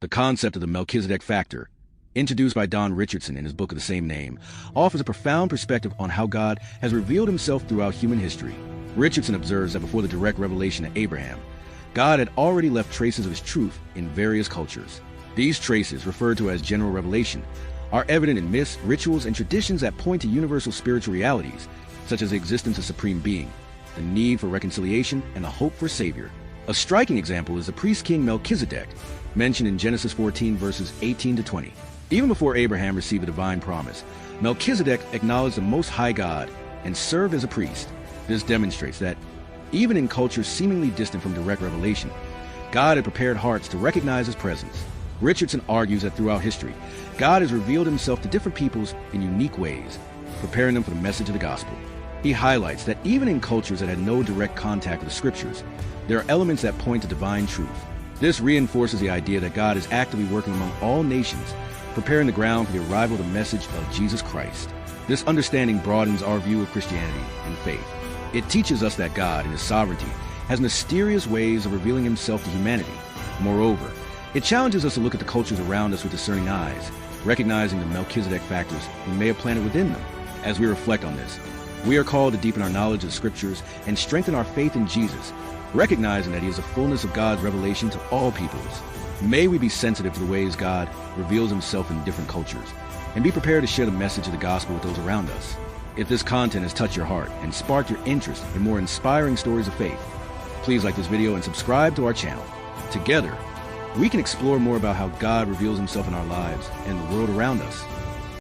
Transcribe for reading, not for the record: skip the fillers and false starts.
The concept of the Melchizedek factor, introduced by Don Richardson in his book of the same name, offers a profound perspective on how God has revealed himself throughout human history. Richardson observes that before the direct revelation to Abraham, God had already left traces of his truth in various cultures. These traces, referred to as general revelation, are evident in myths, rituals, and traditions that point to universal spiritual realities, such as the existence of supreme being, the need for reconciliation, and the hope for a savior. A striking example is the priest-king Melchizedek, mentioned in Genesis 14 verses 18 to 20. Even before Abraham received the divine promise, Melchizedek acknowledged the Most High God and served as a priest. This demonstrates that, even in cultures seemingly distant from direct revelation, God had prepared hearts to recognize his presence. Richardson argues that throughout history, God has revealed himself to different peoples in unique ways, preparing them for the message of the gospel. He highlights that even in cultures that had no direct contact with the scriptures, there are elements that point to divine truth. This reinforces the idea that God is actively working among all nations, preparing the ground for the arrival of the message of Jesus Christ. This understanding broadens our view of Christianity and faith. It teaches us that God, in his sovereignty, has mysterious ways of revealing himself to humanity. Moreover, it challenges us to look at the cultures around us with discerning eyes, recognizing the Melchizedek factors we may have planted within them. As we reflect on this, we are called to deepen our knowledge of the scriptures and strengthen our faith in Jesus, recognizing that he is the fullness of God's revelation to all peoples. May we be sensitive to the ways God reveals himself in different cultures, and be prepared to share the message of the gospel with those around us. If this content has touched your heart and sparked your interest in more inspiring stories of faith, please like this video and subscribe to our channel. Together, we can explore more about how God reveals himself in our lives and the world around us.